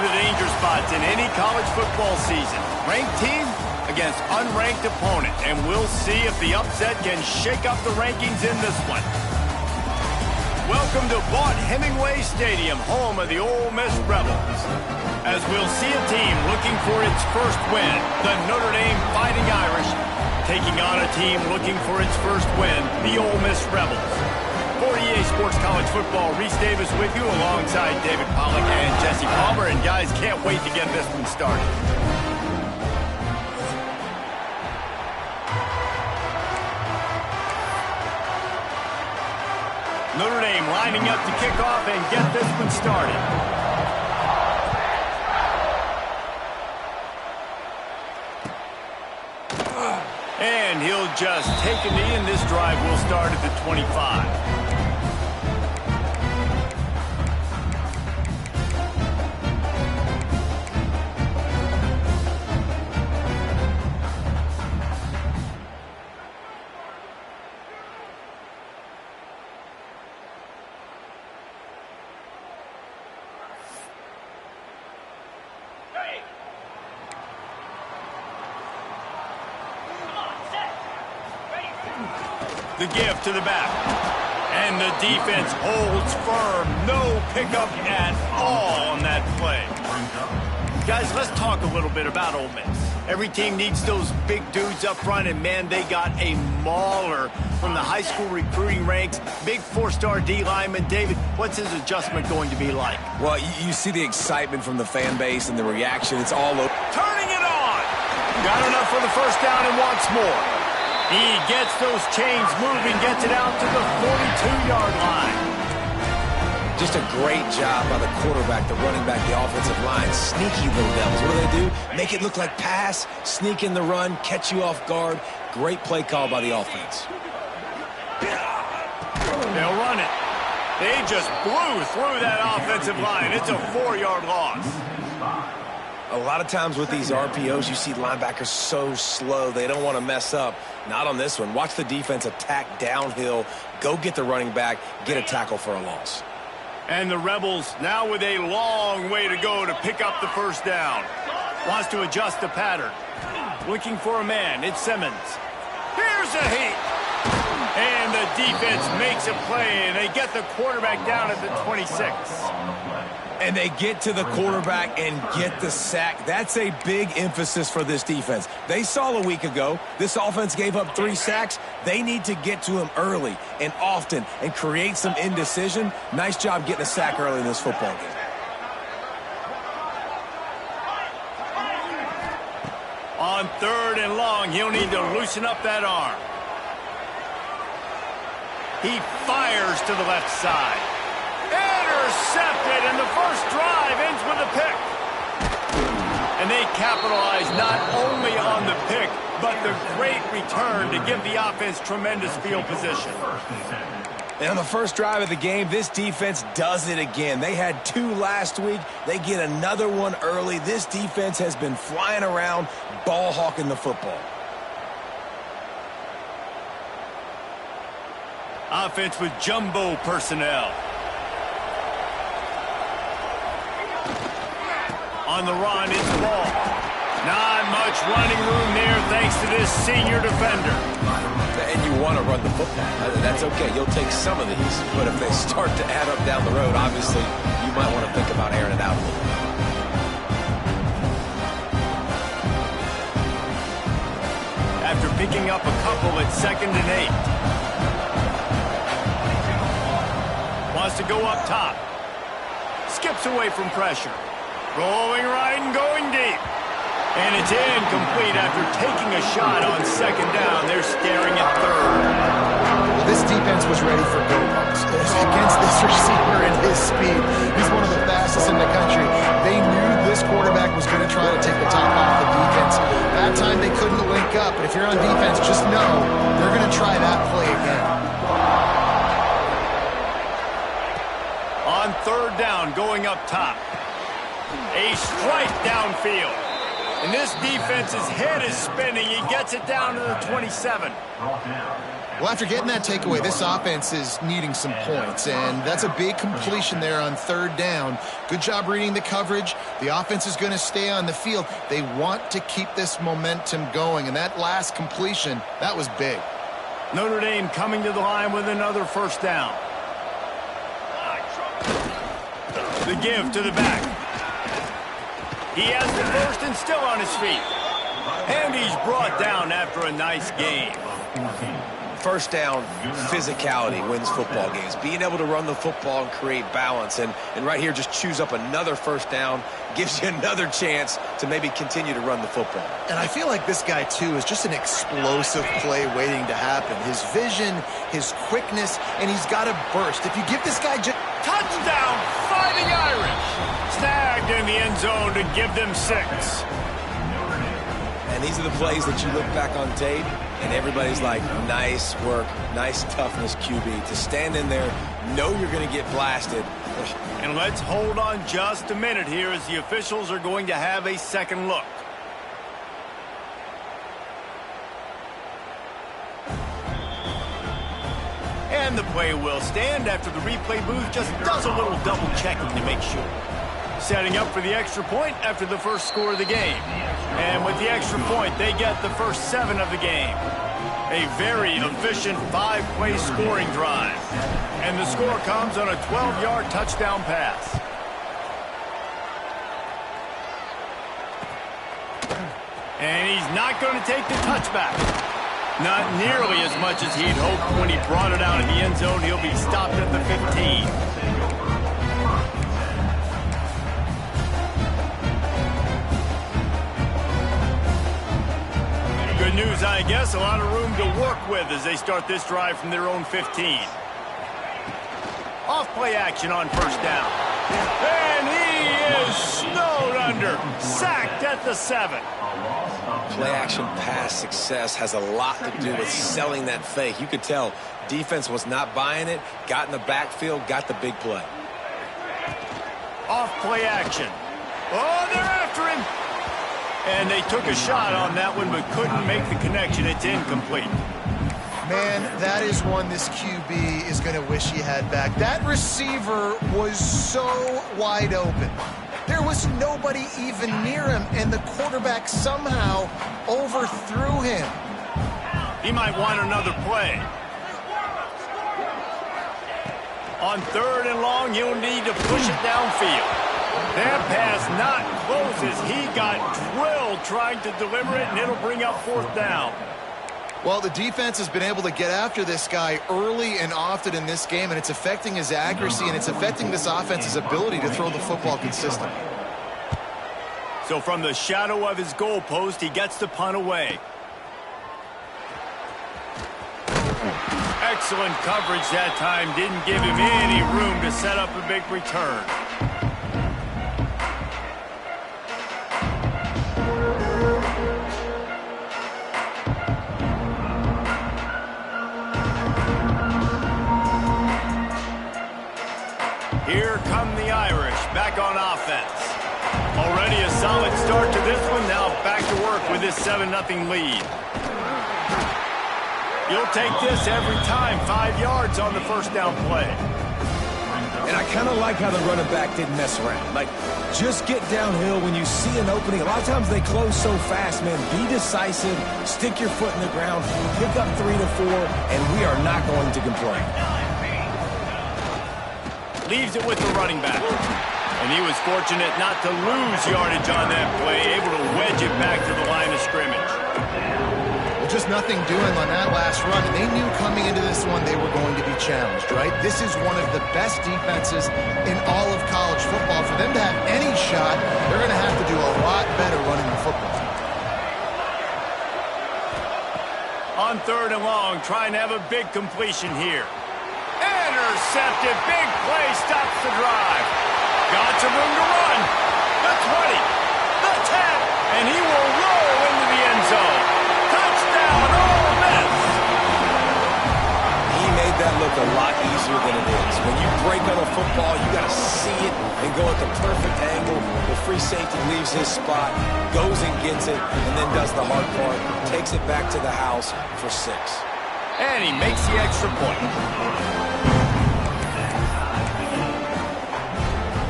the danger spots in any college football season. Ranked team against unranked opponent, and we'll see if the upset can shake up the rankings in this one. Welcome to Vaught-Hemingway Stadium, home of the Ole Miss Rebels. As we'll see a team looking for its first win, the Notre Dame Fighting Irish, taking on a team looking for its first win, the Ole Miss Rebels. For EA Sports College Football, Reese Davis with you alongside David Pollack and Jesse Palmer. And guys, can't wait to get this one started. Notre Dame lining up to kick off and get this one started. And he'll just take a knee, and this drive will start at the 25. The give to the back. And the defense holds firm. No pickup at all on that play. Guys, let's talk a little bit about Ole Miss. Every team needs those big dudes up front, and man, they got a mauler from the high school recruiting ranks. Big four-star D lineman. David, what's his adjustment going to be like? Well, you see the excitement from the fan base and the reaction. It's all over. Turning it on. Got enough for the first down and wants more. He gets those chains moving, gets it out to the 42-yard line. Just a great job by the quarterback, the running back, the offensive line. Sneaky little devils. What do? Make it look like pass, sneak in the run, catch you off guard. Great play call by the offense. They'll run it. They just blew through that offensive line. It's a 4-yard loss. A lot of times with these RPOs, you see linebackers so slow, they don't want to mess up. Not on this one. Watch the defense attack downhill, go get the running back, get a tackle for a loss. And the Rebels now with a long way to go to pick up the first down. Wants to adjust the pattern. Looking for a man. It's Simmons. Here's a heat. And the defense makes a play, and they get the quarterback down at the 26. And they get to the quarterback and get the sack. That's a big emphasis for this defense. They saw a week ago, this offense gave up 3 sacks. They need to get to him early and often and create some indecision. Nice job getting a sack early in this football game. On 3rd and long, he'll need to loosen up that arm. He fires to the left side. Intercepted, and the first drive ends with a pick. And they capitalize not only on the pick, but the great return to give the offense tremendous field position. And on the first drive of the game, this defense does it again. They had 2 last week. They get another one early. This defense has been flying around, ball hawking the football. Offense with jumbo personnel. On the run, it's Ball. Not much running room there thanks to this senior defender. And you want to run the football. That's okay. You'll take some of these. But if they start to add up down the road, obviously, you might want to think about airing it out a little bit. After picking up a couple at 2nd and 8. Wants to go up top. Skips away from pressure. Rolling right and going deep. And it's incomplete after taking a shot on 2nd down. They're staring at 3rd. Well, this defense was ready for go-balls. Against this receiver and his speed, he's one of the fastest in the country. They knew this quarterback was going to try to take the top off the defense. That time they couldn't link up, but if you're on defense, just know they're going to try that play again. On 3rd down, going up top. A strike downfield. And this defense's head is spinning. He gets it down to the 27. Well, after getting that takeaway, this offense is needing some points, and that's a big completion there on third down. Good job reading the coverage. The offense is going to stay on the field. They want to keep this momentum going, and that last completion, that was big. Notre Dame coming to the line with another first down. The give to the back. He has the first and still on his feet. And he's brought down after a nice game. First down, physicality wins football games. Being able to run the football and create balance. And right here, just choose up another first down, gives you another chance to maybe continue to run the football. And I feel like this guy, too, is just an explosive play waiting to happen. His vision, his quickness, and he's got a burst. If you give this guy just... Touchdown, Fighting Irish. Snagged in the end zone to give them 6. And these are the plays that you look back on tape, and everybody's like, nice work, nice toughness, QB. To stand in there, know you're going to get blasted. And let's hold on just a minute here as the officials are going to have a second look. And the play will stand after the replay booth just does a little double checking to make sure. Setting up for the extra point after the first score of the game. And with the extra point, they get the first 7 of the game. A very efficient 5-play scoring drive. And the score comes on a 12-yard touchdown pass. And he's not going to take the touchback. Not nearly as much as he'd hoped when he brought it out in the end zone. He'll be stopped at the 15. Good news, I guess. A lot of room to work with as they start this drive from their own 15. Off-play action on first down. And he is snowed under. Sacked at the 7. Play-action pass success has a lot to do with selling that fake. You could tell defense was not buying it, got in the backfield, got the big play. Off-play action. Oh, they're after him. And they took a shot on that one but couldn't make the connection. It's incomplete. Man, that is one this QB is going to wish he had back. That receiver was so wide open. There was nobody even near him, and the quarterback somehow overthrew him. He might want another play. On third and long, he'll need to push it downfield. That pass not close as he got drilled trying to deliver it, and it'll bring up fourth down. Well, the defense has been able to get after this guy early and often in this game, and it's affecting his accuracy, and it's affecting this offense's ability to throw the football consistently. So from the shadow of his goalpost, he gets the punt away. Excellent coverage that time. Didn't give him any room to set up a big return. Here come the Irish, back on offense. Already a solid start to this one, now back to work with this 7-0 lead. You'll take this every time, 5 yards on the first down play. And I kind of like how the running back didn't mess around. Like, just get downhill when you see an opening. A lot of times they close so fast, man. Be decisive, stick your foot in the ground, pick up 3 to 4, and we are not going to complain. Leaves it with the running back. And he was fortunate not to lose yardage on that play, able to wedge it back to the line of scrimmage. Well, just nothing doing on that last run, and they knew coming into this one they were going to be challenged, right? This is one of the best defenses in all of college football. For them to have any shot, they're going to have to do a lot better running the football. On third and long, trying to have a big completion here. Intercepted, big play, stops the drive. Got some room to run. The 20, the 10, and he will roll into the end zone. Touchdown, Ole Miss. He made that look a lot easier than it is. When you break on a football, you got to see it and go at the perfect angle free safety leaves his spot, goes and gets it, and then does the hard part, takes it back to the house for 6. And he makes the extra point.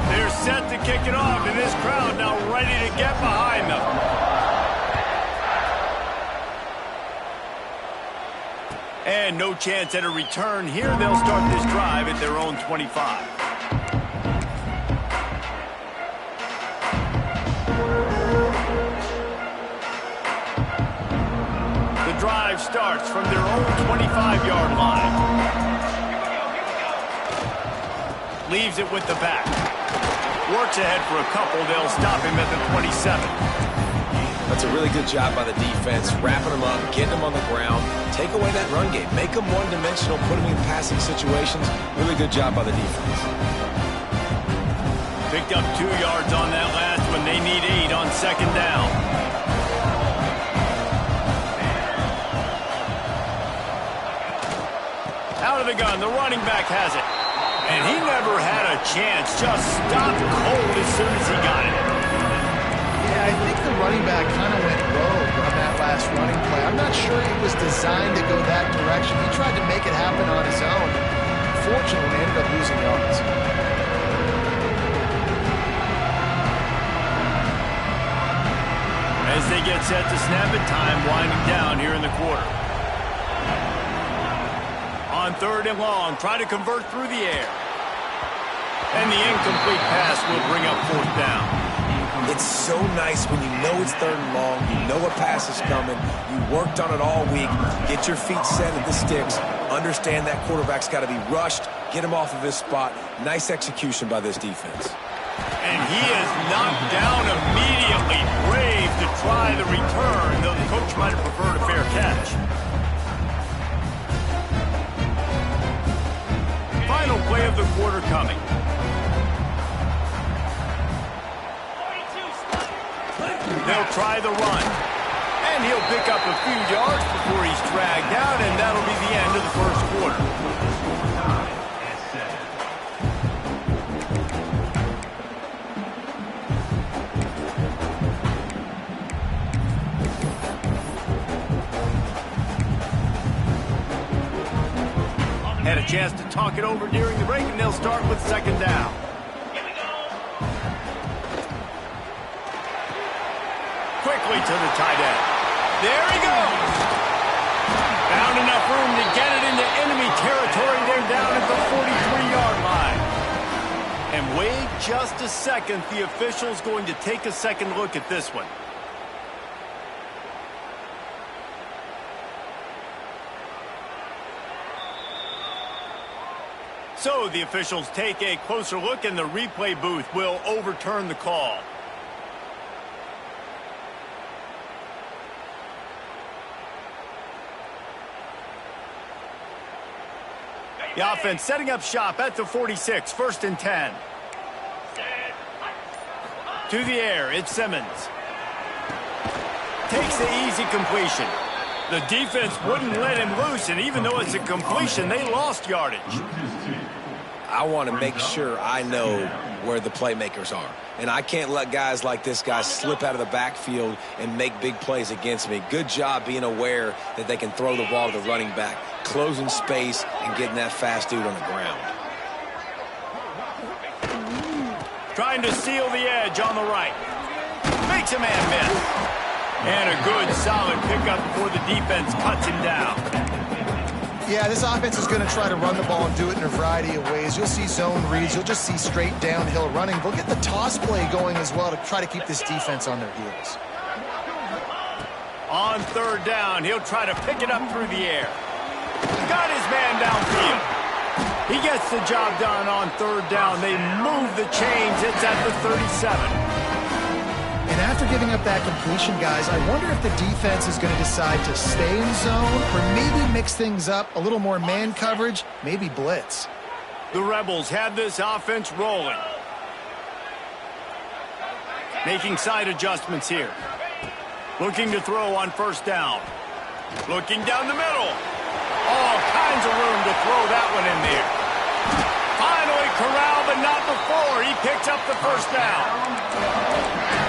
They're set to kick it off, and this crowd now ready to get behind them. And no chance at a return here. They'll start this drive at their own 25. The drive starts from their own 25-yard line. Leaves it with the back. Works ahead for a couple. They'll stop him at the 27. That's a really good job by the defense, wrapping them up, getting them on the ground, take away that run game, make them one-dimensional, put them in passing situations. Really good job by the defense. Picked up 2 yards on that last one. They need 8 on second down. Out of the gun, the running back has it. And he never had a chance, just stopped cold as soon as he got it. Yeah, I think the running back kind of went rogue on that last running play. I'm not sure it was designed to go that direction. He tried to make it happen on his own. Fortunately, ended up losing yards. As they get set to snap it, time winding down here in the quarter. On 3rd and long, try to convert through the air. And the incomplete pass will bring up 4th down. It's so nice when you know it's 3rd and long, you know a pass is coming, you worked on it all week, get your feet set at the sticks, understand that quarterback's got to be rushed, get him off of his spot. Nice execution by this defense. And he is knocked down immediately. Brave to try the return, though the coach might have preferred a fair catch. Final play of the quarter coming. They'll try the run. And he'll pick up a few yards before he's dragged down, and that'll be the end of the first quarter. Had a chance to talk it over during the break, and they'll start with 2nd down. Quickly to the tight end. There he goes. Found enough room to get it into enemy territory. They're down at the 43-yard line. And wait just a second. The official's going to take a second look at this one. So the officials take a closer look, and the replay booth will overturn the call. The offense setting up shop at the 46, 1st and 10. To the air, it's Simmons. Takes the easy completion. The defense wouldn't let him loose, and even though it's a completion, they lost yardage. I want to make sure I know where the playmakers are. And I can't let guys like this guy slip out of the backfield and make big plays against me. Good job being aware that they can throw the ball to the running back, closing space and getting that fast dude on the ground. Trying to seal the edge on the right. Makes a man miss. And a good, solid pickup before the defense cuts him down. Yeah, this offense is going to try to run the ball and do it in a variety of ways. You'll see zone reads. You'll just see straight downhill running. They'll get the toss play going as well to try to keep this defense on their heels. On 3rd down, he'll try to pick it up through the air. Got his man downfield. He gets the job done on 3rd down. They move the chains. It's at the 37. And after giving up that completion, guys, I wonder if the defense is going to decide to stay in zone or maybe mix things up, a little more man coverage, maybe blitz. The Rebels have this offense rolling. Making side adjustments here. Looking to throw on 1st down. Looking down the middle. All kinds of room to throw that one in there. Finally corral, but not before. He picks up the first down.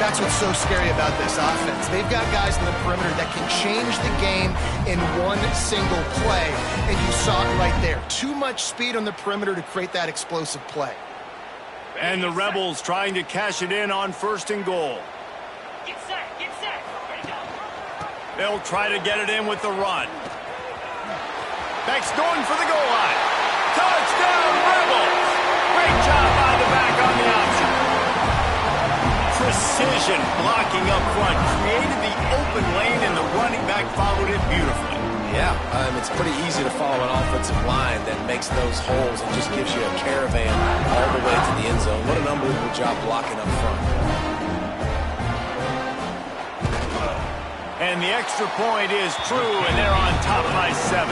That's what's so scary about this offense. They've got guys in the perimeter that can change the game in one single play, and you saw it right there. Too much speed on the perimeter to create that explosive play. And the Rebels trying to cash it in on 1st and goal. Get set, get set. Ready to go. They'll try to get it in with the run. Beck's going for the goal line. Touchdown, Rebels! Great job by the back on the option. Precision blocking up front created the open lane, and the running back followed it beautifully. Yeah, it's pretty easy to follow an offensive line that makes those holes and just gives you a caravan all the way to the end zone. What an unbelievable job blocking up front. And the extra point is true, and they're on top by 7.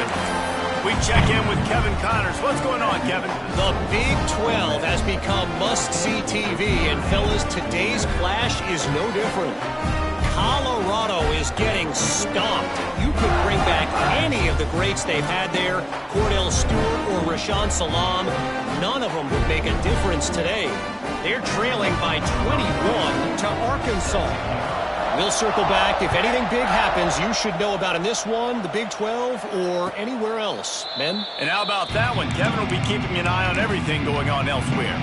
We check in with Kevin Connors. What's going on, Kevin? The Big 12 has become must-see TV, and fellas, today's clash is no different. Colorado is getting stomped. You could bring back any of the greats they've had there, Cordell Stewart or Rashaan Salaam. None of them would make a difference today. They're trailing by 21 to Arkansas. We'll circle back. If anything big happens, you should know about in this one, the Big 12, or anywhere else. Men? And how about that one? Kevin will be keeping an eye on everything going on elsewhere.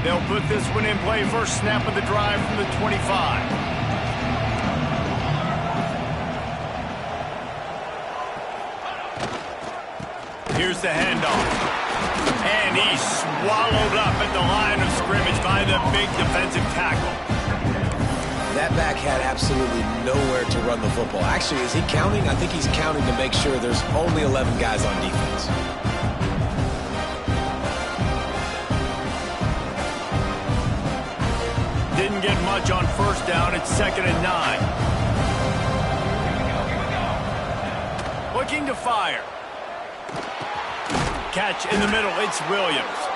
They'll put this one in play. First snap of the drive from the 25. Here's the handoff. And he's swallowed up at the line of scrimmage by the big defensive tackle. That back had absolutely nowhere to run the football. Actually, is he counting? I think he's counting to make sure there's only 11 guys on defense. Didn't get much on first down. It's 2nd and 9. Looking to fire. Catch in the middle. It's Williams.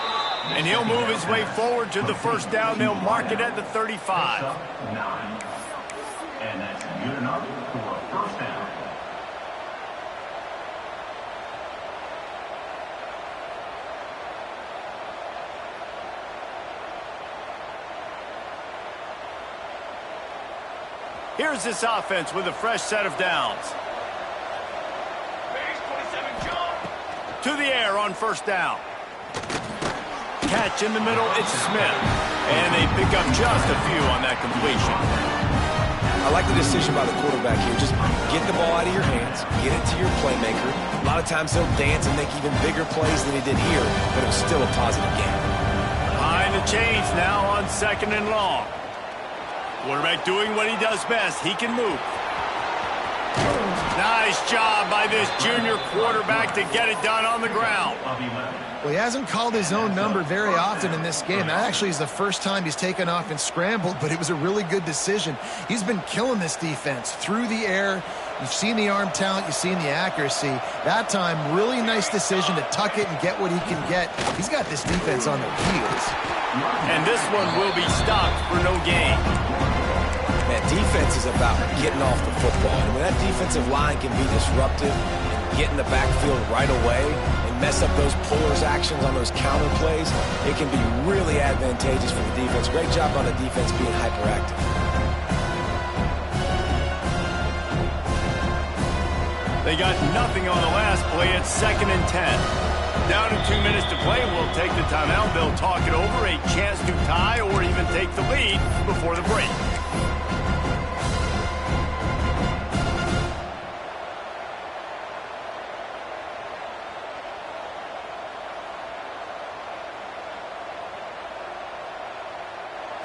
And he'll move his way forward to the first down. They'll mark it at the 35. And that's good enough for a first down. Here's this offense with a fresh set of downs. Base 27 jump. To the air on first down. Catch in the middle, it's Smith. And they pick up just a few on that completion. I like the decision by the quarterback here. Just get the ball out of your hands, get it to your playmaker. A lot of times he'll dance and make even bigger plays than he did here, but it was still a positive game. Behind the chains now on 2nd and long. Quarterback doing what he does best. He can move. Nice job by this junior quarterback to get it done on the ground. Well, he hasn't called his own number very often in this game. That actually is the first time he's taken off and scrambled, but it was a really good decision. He's been killing this defense through the air. You've seen the arm talent. You've seen the accuracy. That time, really nice decision to tuck it and get what he can get. He's got this defense on their heels. And this one will be stopped for no gain. Man, defense is about getting off the football. And when that defensive line can be disruptive, get in the backfield right away, and mess up those pullers actions on those counter plays, it can be really advantageous for the defense. Great job on the defense being hyperactive. They got nothing on the last play. It's 2nd and 10. Down to 2 minutes to play. We'll take the timeout. They'll talk it over. A chance to tie or even take the lead before the break.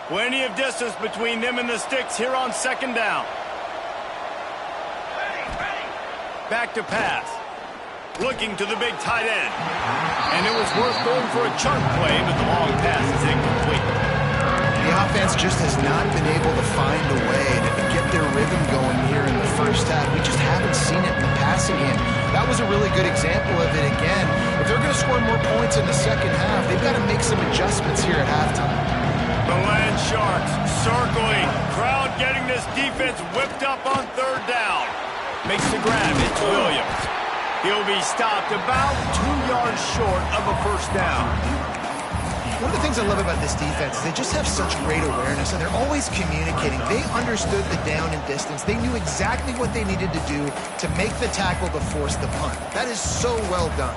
Plenty of distance between them and the sticks here on 2nd down. Back to pass. Looking to the big tight end. And it was worth going for a chunk play, but the long pass is incomplete. The offense just has not been able to find a way to get their rhythm going here in the first half. We just haven't seen it in the passing game. That was a really good example of it again. If they're going to score more points in the second half, they've got to make some adjustments here at halftime. The Land Sharks circling. Crowd getting this defense whipped up on 3rd down. Makes the grab. It's Williams. He'll be stopped about 2 yards short of a 1st down. One of the things I love about this defense is they just have such great awareness, and they're always communicating. They understood the down and distance. They knew exactly what they needed to do to make the tackle to force the punt. That is so well done.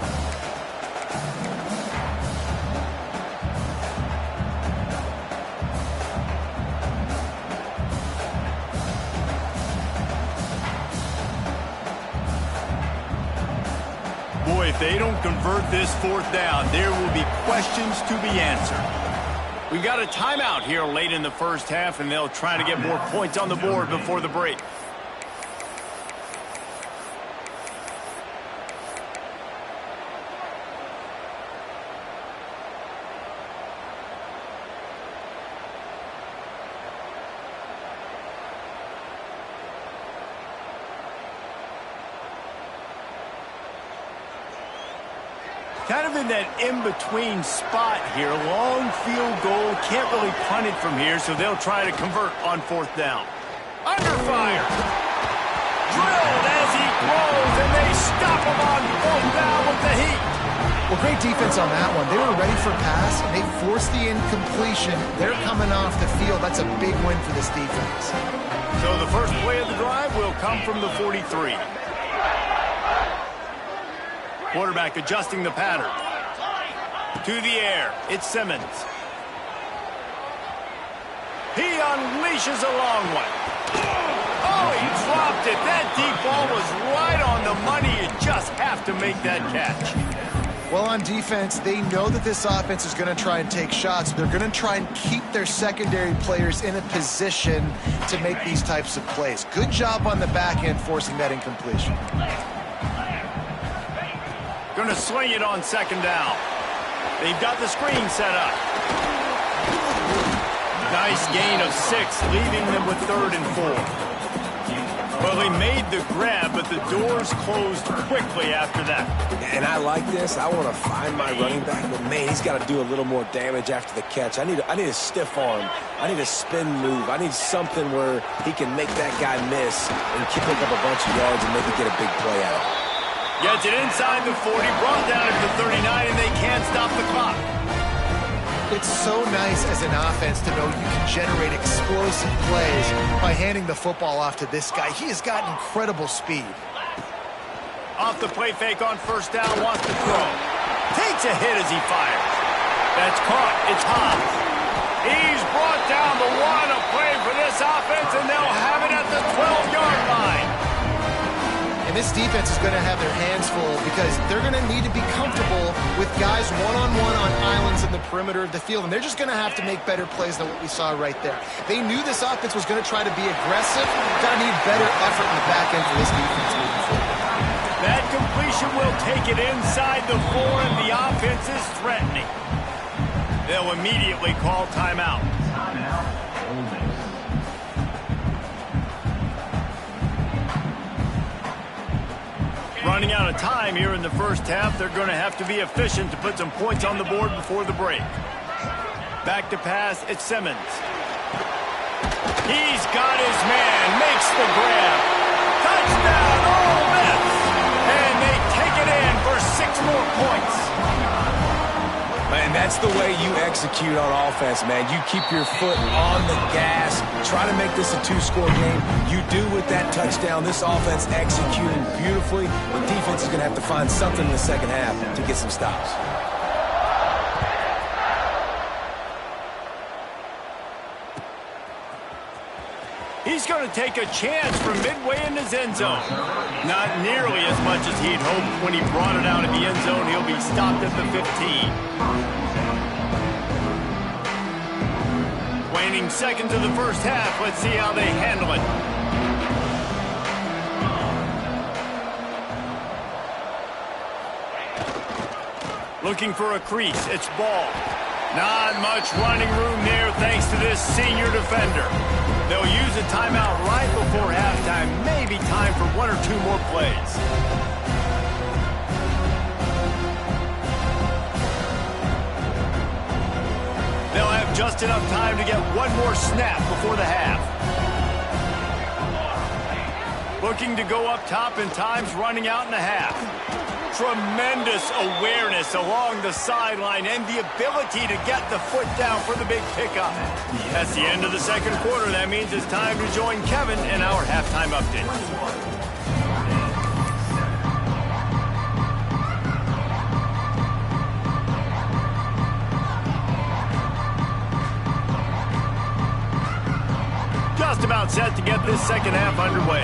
Boy, if they don't convert this 4th down, there will be questions to be answered. We've got a timeout here late in the first half, and they'll try to get more points on the board before the break. Kind of in that in-between spot here. Long field goal. Can't really punt it from here, so they'll try to convert on 4th down. Under fire. Drilled as he throws, and they stop him on 4th down with the heat. Well, great defense on that one. They were ready for pass, and they forced the incompletion. They're coming off the field. That's a big win for this defense. So the first play of the drive will come from the 43. Quarterback adjusting the pattern. To the air. It's Simmons. He unleashes a long one. Oh, he dropped it. That deep ball was right on the money. You just have to make that catch. Well, on defense, they know that this offense is going to try and take shots. They're going to try and keep their secondary players in a position to make these types of plays. Good job on the back end forcing that incompletion. Going to swing it on 2nd down. They've got the screen set up. Nice gain of 6, leaving them with 3rd and 4. Well, they made the grab, but the doors closed quickly after that. And I like this. I want to find my running back, but man, he's got to do a little more damage after the catch. I need a stiff arm. I need a spin move. I need something where he can make that guy miss and pick up a bunch of yards and maybe get a big play out. Gets it inside the 40, brought down at the 39, and they can't stop the clock. It's so nice as an offense to know you can generate explosive plays by handing the football off to this guy. He has got incredible speed. Off the play fake on 1st down, wants to throw. Takes a hit as he fires. That's caught. It's Hobbs. He's brought down the 1, a play for this offense, and they'll have it at the 12-yard line. And this defense is going to have their hands full because they're going to need to be comfortable with guys one-on-one on islands in the perimeter of the field. And they're just going to have to make better plays than what we saw right there. They knew this offense was going to try to be aggressive. Got to need better effort in the back end for this defense moving forward. That completion will take it inside the 4, and the offense is threatening. They'll immediately call timeout. Timeout, Ole Miss. Running out of time here in the first half. They're going to have to be efficient to put some points on the board before the break. Back to pass, it's Simmons. He's got his man, makes the grab. Touchdown, Ole Miss! And they take it in for 6 more points. And that's the way you execute on offense, man. You keep your foot on the gas, try to make this a two-score game. You do with that touchdown. This offense executing beautifully. The defense is going to have to find something in the second half to get some stops. He's going to take a chance from midway in his end zone. Not nearly as much as he'd hoped when he brought it out of the end zone. He'll be stopped at the 15. Waning seconds of the first half. Let's see how they handle it. Looking for a crease. It's ball. Not much running room there thanks to this senior defender. They'll use a timeout right before halftime. Maybe time for one or two more plays. They'll have just enough time to get one more snap before the half. Looking to go up top, and time's running out in the half. Tremendous awareness along the sideline and the ability to get the foot down for the big pickup. That's the end of the second quarter. That means it's time to join Kevin in our halftime update. Just about set to get this second half underway.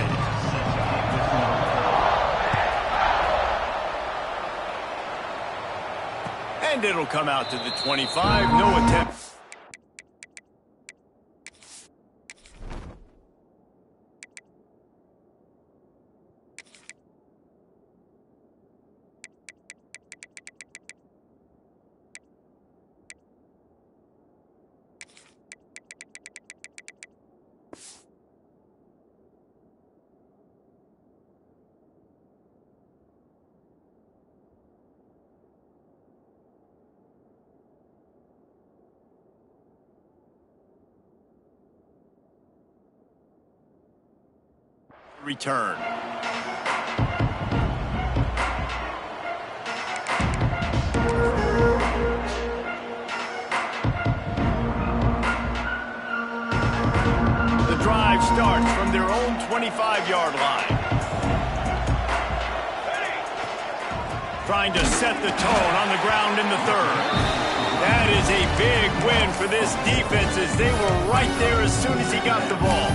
And it'll come out to the 25. No attempt. Return. The drive starts from their own 25-yard line. Trying to set the tone on the ground in the third. That is a big win for this defense as they were right there as soon as he got the ball.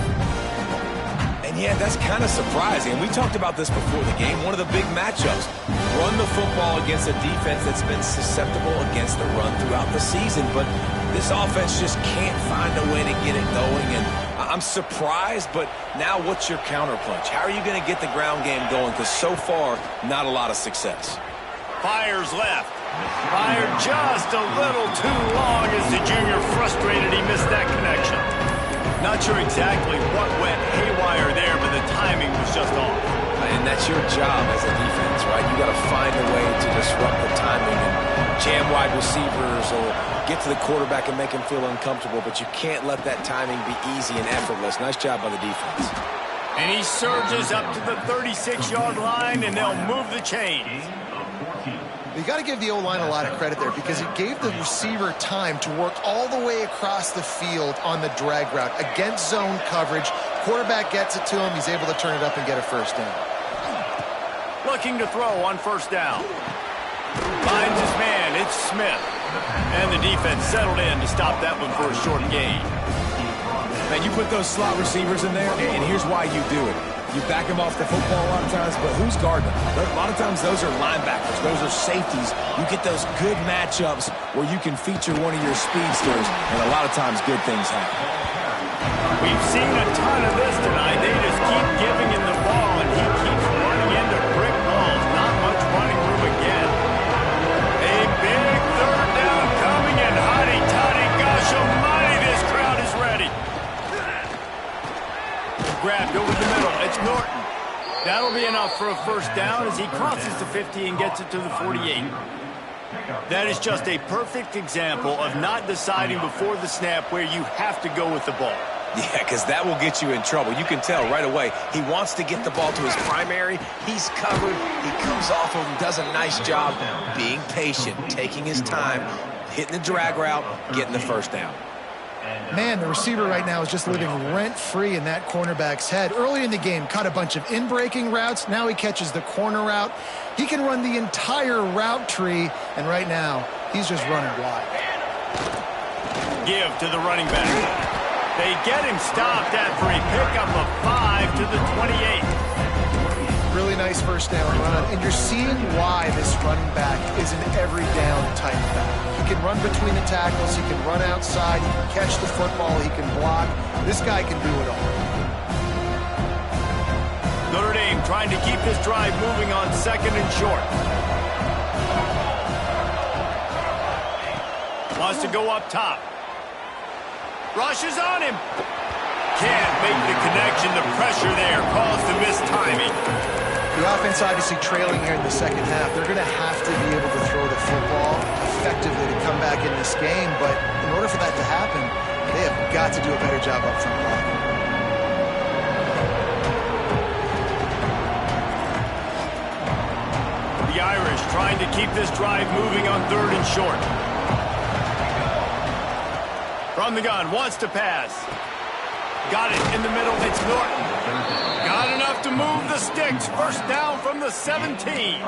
And yeah, that's kind of surprising. And we talked about this before the game. One of the big matchups. Run the football against a defense that's been susceptible against the run throughout the season. But this offense just can't find a way to get it going. And I'm surprised, but now what's your counterpunch? How are you going to get the ground game going? Because so far, not a lot of success. Fires left. Fired just a little too long as the junior frustrated. He missed that connection. Not sure exactly what went haywire there, but the timing was just off. And that's your job as a defense, right? You got to find a way to disrupt the timing and jam wide receivers or get to the quarterback and make him feel uncomfortable, but you can't let that timing be easy and effortless. Nice job by the defense. And he surges up to the 36-yard line, and they'll move the chains. You got to give the O-line a lot of credit there because it gave the receiver time to work all the way across the field on the drag route against zone coverage. Quarterback gets it to him. He's able to turn it up and get a first down. Looking to throw on first down. Finds his man. It's Smith. And the defense settled in to stop that one for a short gain. Man, you put those slot receivers in there, and here's why you do it. You back them off the football a lot of times, but who's guarding them? A lot of times those are linebackers. Those are safeties. You get those good matchups where you can feature one of your speedsters, and a lot of times good things happen. We've seen a ton of this tonight. They just keep giving him the ball, and he keeps running into brick walls. Not much running room again. A big third down coming, and hotty-toddy, gosh almighty, this crowd is ready. Grabbed over the middle. It's Norton. That'll be enough for a first down as he crosses the 50 and gets it to the 48. That is just a perfect example of not deciding before the snap where you have to go with the ball. Yeah, because that will get you in trouble. You can tell right away he wants to get the ball to his primary. He's covered. He comes off of him, does a nice job being patient, taking his time. hitting the drag route, getting the first down. Man, the receiver right now is just living rent-free in that cornerback's head. Early in the game, caught a bunch of in-breaking routes. Now he catches the corner route. He can run the entire route tree, and right now, he's just running wide. Give to the running back. They get him stopped after a pickup of 5 to the 28. Really nice first down run, and you're seeing why this running back is an every-down type back. He can run between the tackles, he can run outside, he can catch the football, he can block. This guy can do it all. Notre Dame trying to keep this drive moving on 2nd and short. Wants to go up top. Rushes on him. Can't make the connection. The pressure there caused the missed timing. The offense obviously trailing here in the second half. They're going to have to be able to throw the football effectively to come back in this game. But in order for that to happen, they have got to do a better job up front blocking. The Irish trying to keep this drive moving on 3rd and short. From the gun, wants to pass. Got it in the middle, it's Norton. Got enough to move the sticks. First down from the 17.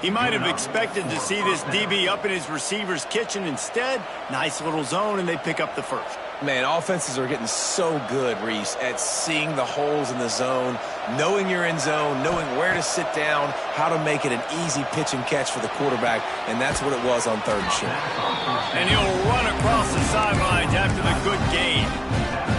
He might have expected to see this DB up in his receiver's kitchen. Instead, nice little zone, and they pick up the first. Man, offenses are getting so good, Reese, at seeing the holes in the zone, knowing you're in zone, knowing where to sit down, how to make it an easy pitch and catch for the quarterback, and that's what it was on 3rd and short. And he'll run across the sidelines after the good gain.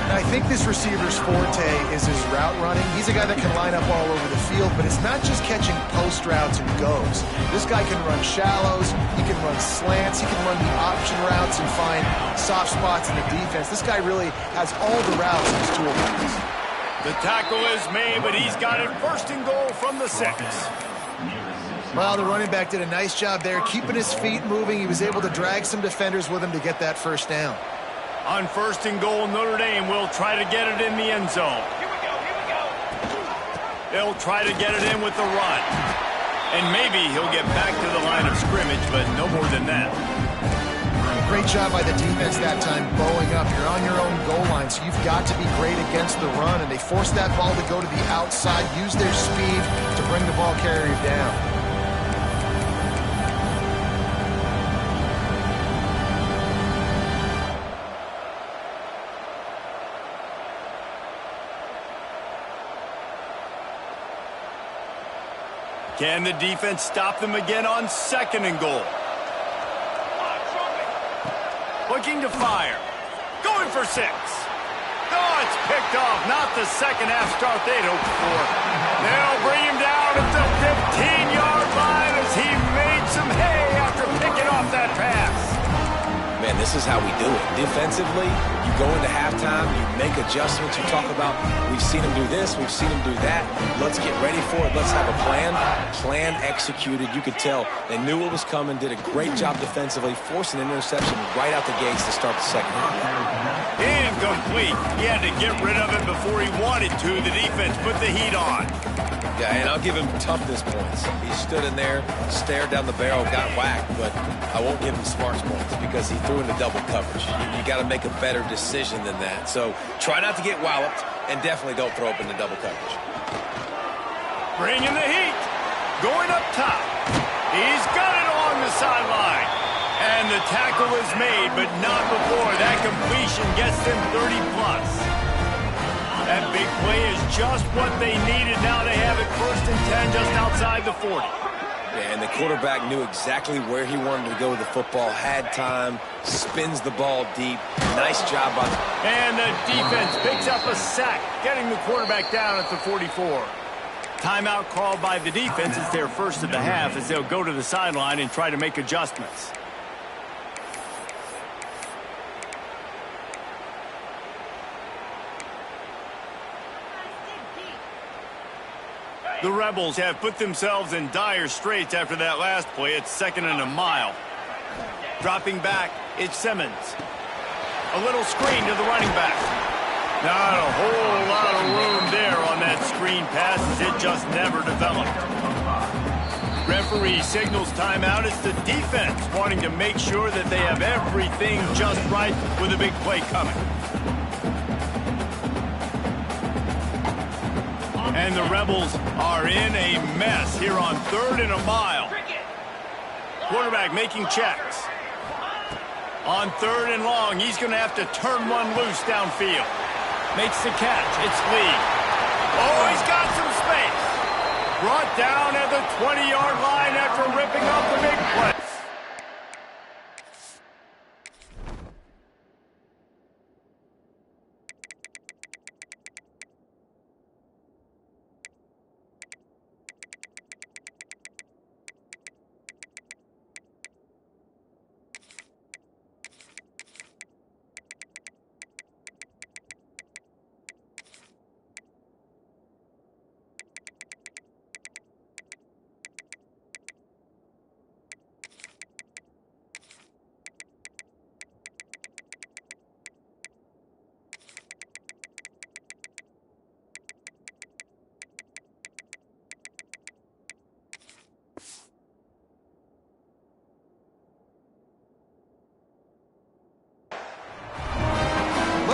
I think this receiver's forte is his route running. He's a guy that can line up all over the field, but it's not just catching post routes and goes. This guy can run shallows, he can run slants, he can run the option routes and find soft spots in the defense. This guy really has all the routes in his toolbox. The tackle is made, but he's got it 1st and goal from the 6. Well, the running back did a nice job there, keeping his feet moving. He was able to drag some defenders with him to get that first down. On 1st and goal, Notre Dame will try to get it in the end zone. Here we go, here we go. They'll try to get it in with the run. And maybe he'll get back to the line of scrimmage, but no more than that. Great job by the defense that time, bowing up. You're on your own goal line, so you've got to be great against the run. And they forced that ball to go to the outside, use their speed to bring the ball carrier down. Can the defense stop them again on 2nd and goal? Looking to fire. Going for 6. Oh, it's picked off. Not the second half start they'd hoped for. They'll bring him down at the 15-yard line as he made some hay after picking off that pass. Man, this is how we do it. Defensively, you go into halftime, you make adjustments, you talk about, we've seen them do this, we've seen them do that, let's get ready for it, let's have a plan. Plan executed, you could tell they knew what was coming, did a great job defensively, forced an interception right out the gates to start the second half. Incomplete. He had to get rid of it before he wanted to. The defense put the heat on. Yeah, and I'll give him toughness points. He stood in there, stared down the barrel, got whacked, but I won't give him smarts points because he threw into double coverage. You got to make a better decision than that. So try not to get walloped, and definitely don't throw up into double coverage. Bringing the heat. Going up top. He's got it along the sideline. And the tackle is made, but not before that completion gets them 30+. That big play is just what they needed. Now they have it 1st and 10 just outside the 40. Yeah, and the quarterback knew exactly where he wanted to go with the football, had time, spins the ball deep. Nice job on it. And the defense picks up a sack, getting the quarterback down at the 44. Timeout called by the defense. It's their first of the half as they'll go to the sideline and try to make adjustments. The Rebels have put themselves in dire straits after that last play. It's 2nd and a mile. Dropping back, it's Simmons. A little screen to the running back. Not a whole lot of room there on that screen pass as it just never developed. Referee signals timeout. It's the defense wanting to make sure that they have everything just right with a big play coming. And the Rebels are in a mess here on 3rd and a mile. Quarterback making checks. On 3rd and long, he's going to have to turn one loose downfield. Makes the catch. It's Lee. Oh, he's got some space. Brought down at the 20-yard line after ripping up the big play.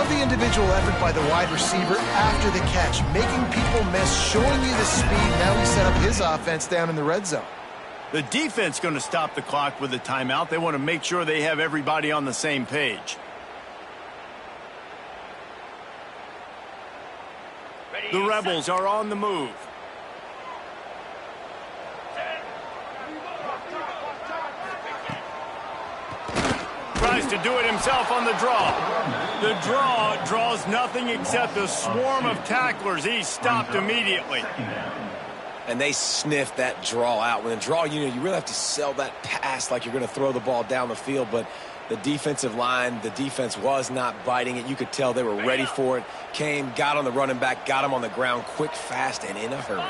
The individual effort by the wide receiver after the catch, making people miss, showing you the speed. Now he set up his offense down in the red zone. The defense going to stop the clock with a timeout. They want to make sure they have everybody on the same page. The Rebels are on the move. Tries to do it himself on the draw. The draw draws nothing except a swarm of tacklers. He's stopped immediately. And they sniffed that draw out. When a draw, you really have to sell that pass like you're going to throw the ball down the field. But the defensive line, the defense was not biting it. You could tell they were ready for it. Came, got on the running back, got him on the ground quick, fast, and in a hurry.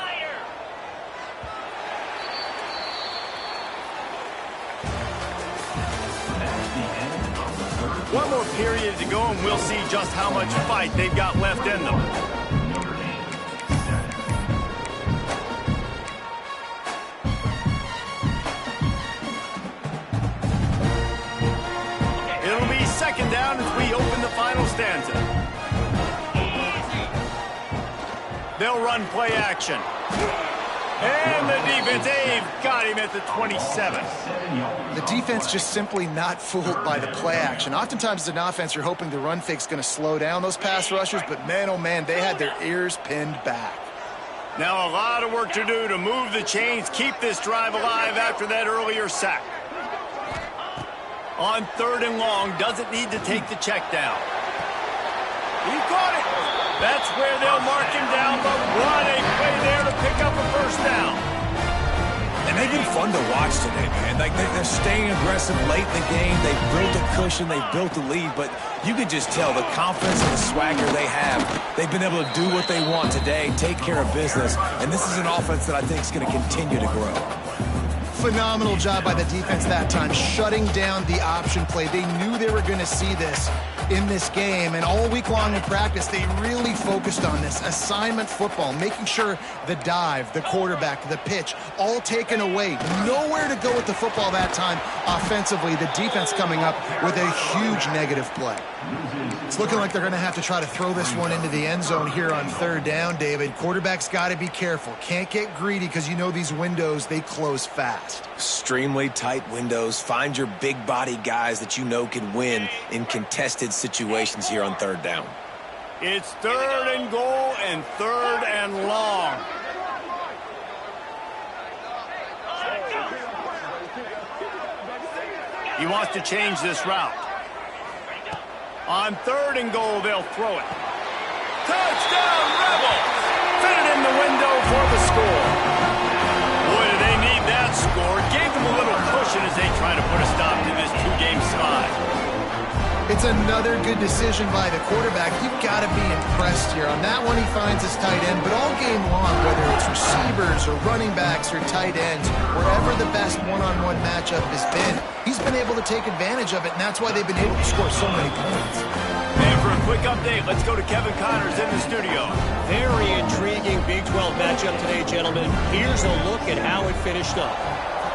One more period to go, and we'll see just how much fight they've got left in them. It'll be 2nd down as we open the final stanza. They'll run play action. And the defense, they've got him at the 27. The defense just simply not fooled by the play action. Oftentimes as an offense, you're hoping the run fake's going to slow down those pass rushers, but man, oh man, they had their ears pinned back. Now a lot of work to do to move the chains, keep this drive alive after that earlier sack. On 3rd and long, doesn't need to take the check down. He caught it. That's where they'll mark him down, but what a play there to pick up a 1st down. And they've been fun to watch today, man. Like they're staying aggressive late in the game. They've built a cushion. They've built a lead. But you can just tell the confidence and the swagger they have. They've been able to do what they want today, take care of business. And this is an offense that I think is going to continue to grow. Phenomenal job by the defense that time, shutting down the option play. They knew they were going to see this in this game, and all week long in practice, they really focused on this assignment football, making sure the dive, the quarterback, the pitch, all taken away. Nowhere to go with the football that time offensively. The defense coming up with a huge negative play. It's looking like they're going to have to try to throw this one into the end zone here on 3rd down, David. Quarterback's got to be careful. Can't get greedy because you know these windows, they close fast. Extremely tight windows. Find your big body guys that you know can win in contested situations here on 3rd down. It's 3rd and goal and 3rd and long. He wants to change this route. On 3rd and goal, they'll throw it. Touchdown, Rebels! Fit it in the window for the score. Boy, do they need that score. Gave them a little cushion as they try to put a stop to this 2-game slide. It's another good decision by the quarterback. You've got to be impressed here. On that one, he finds his tight end, but all game long, whether it's receivers or running backs or tight ends, wherever the best one-on-one matchup has been, he's been able to take advantage of it, and that's why they've been able to score so many points. And for a quick update, let's go to Kevin Connors in the studio. Very intriguing Big 12 matchup today, gentlemen. Here's a look at how it finished up.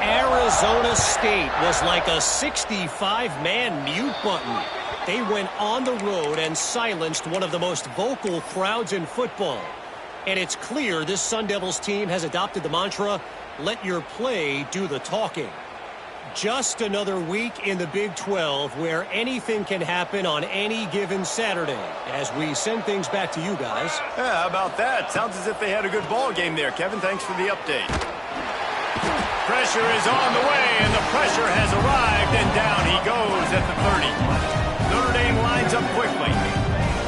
Arizona State was like a 65-man mute button. They went on the road and silenced one of the most vocal crowds in football. And it's clear this Sun Devils team has adopted the mantra, let your play do the talking. Just another week in the Big 12 where anything can happen on any given Saturday. As we send things back to you guys. Yeah, how about that? Sounds as if they had a good ball game there. Kevin, thanks for the update. Pressure is on the way, and the pressure has arrived, and down he goes at the 30. Notre Dame lines up quickly.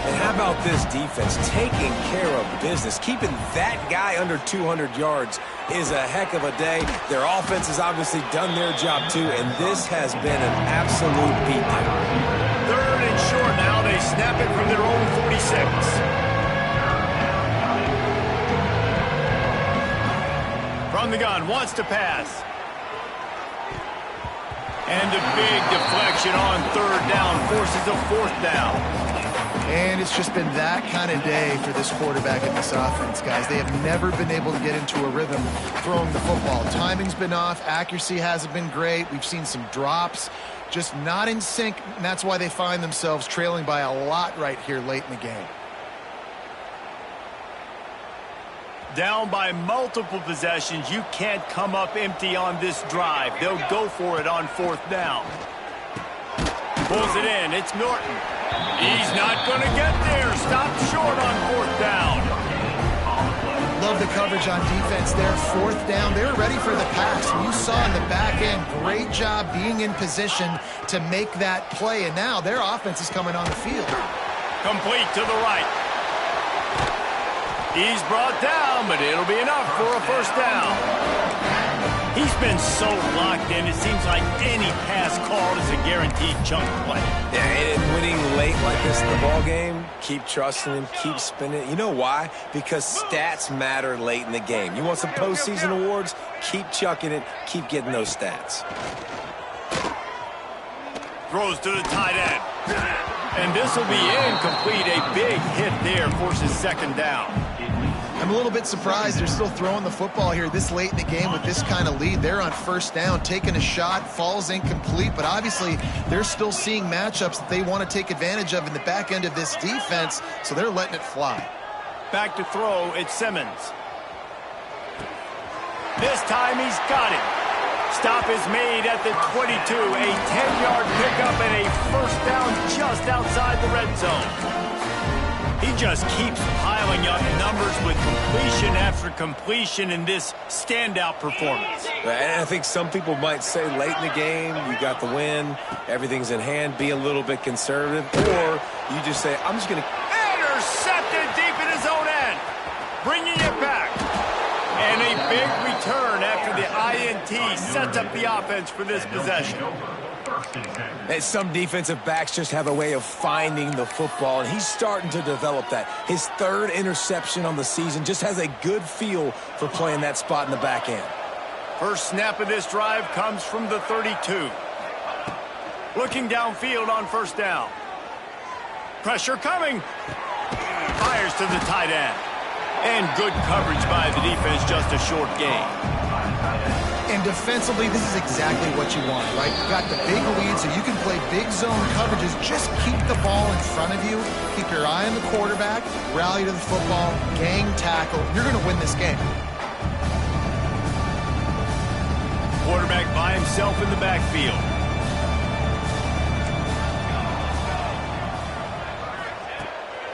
And how about this defense taking care of business? Keeping that guy under 200 yards is a heck of a day. Their offense has obviously done their job too, and this has been an absolute beatdown. 3rd and short now. They snap it from their own 46. From the gun, wants to pass. And a big deflection on 3rd down forces a 4th down. And it's just been that kind of day for this quarterback and this offense, guys. They have never been able to get into a rhythm throwing the football. Timing's been off. Accuracy hasn't been great. We've seen some drops. Just not in sync, and that's why they find themselves trailing by a lot right here late in the game. Down by multiple possessions. You can't come up empty on this drive. They'll go for it on 4th down. Pulls it in. It's Norton. He's not going to get there. Stopped short on 4th down. Love the coverage on defense there. 4th down. They were ready for the pass. And you saw in the back end, great job being in position to make that play. And now their offense is coming on the field. Complete to the right. He's brought down, but it'll be enough for a 1st down. He's been so locked in, it seems like any pass call is a guaranteed chunk play. Yeah, and winning late like this in the ball game, keep trusting him, keep spinning. You know why? Because stats matter late in the game. You want some postseason awards? Keep chucking it, keep getting those stats. Throws to the tight end. And this will be incomplete. A big hit there forces 2nd down. I'm a little bit surprised they're still throwing the football here this late in the game with this kind of lead. They're on 1st down, taking a shot, falls incomplete, but obviously they're still seeing matchups that they want to take advantage of in the back end of this defense, so they're letting it fly. Back to throw, it's Simmons. This time he's got it. Stop is made at the 22, a 10-yard pickup and a 1st down just outside the red zone. He just keeps piling up numbers with completion after completion in this standout performance. And I think some people might say late in the game, you got the win, everything's in hand, be a little bit conservative, or you just say, I'm just going to... Intercepted deep in his own end, bringing it back. And a big return after the INT sets up the offense for this possession. And some defensive backs just have a way of finding the football, and he's starting to develop that. His 3rd interception on the season, just has a good feel for playing that spot in the back end. First snap of this drive comes from the 32. Looking downfield on 1st down. Pressure coming. Fires to the tight end. And good coverage by the defense, just a short gain. And defensively, this is exactly what you want, right? You've got the big lead, so you can play big zone coverages. Just keep the ball in front of you. Keep your eye on the quarterback. Rally to the football. Gang tackle. You're going to win this game. Quarterback by himself in the backfield.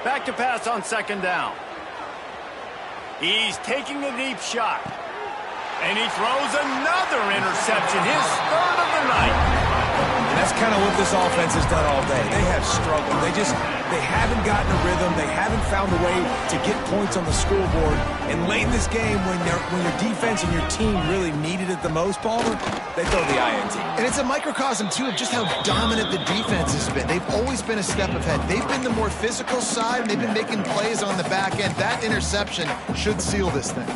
Back to pass on 2nd down. He's taking a deep shot. And he throws another interception, his 3rd of the night. And that's kind of what this offense has done all day. They have struggled. They haven't gotten a rhythm. They haven't found a way to get points on the scoreboard. And late in this game, when your defense and your team really needed it the most, Palmer, they throw the INT. And it's a microcosm, too, of just how dominant the defense has been. They've always been a step ahead. They've been the more physical side, and they've been making plays on the back end. That interception should seal this thing.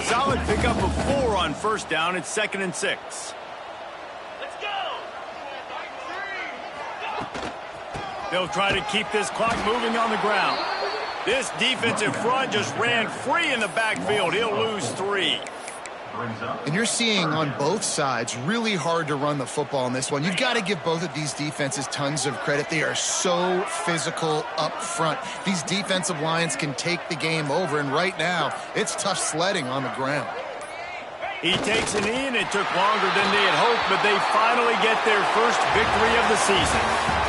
Solid pickup of 4 on 1st down. It's 2nd and 6. Let's go! They'll try to keep this clock moving on the ground. This defensive front just ran free in the backfield. He'll lose 3. brings up. And you're seeing on both sides really hard to run the football in this one. You've got to give both of these defenses tons of credit. They are so physical up front. These defensive lines can take the game over, and right now, it's tough sledding on the ground. He takes a knee, and it took longer than they had hoped, but they finally get their first victory of the season.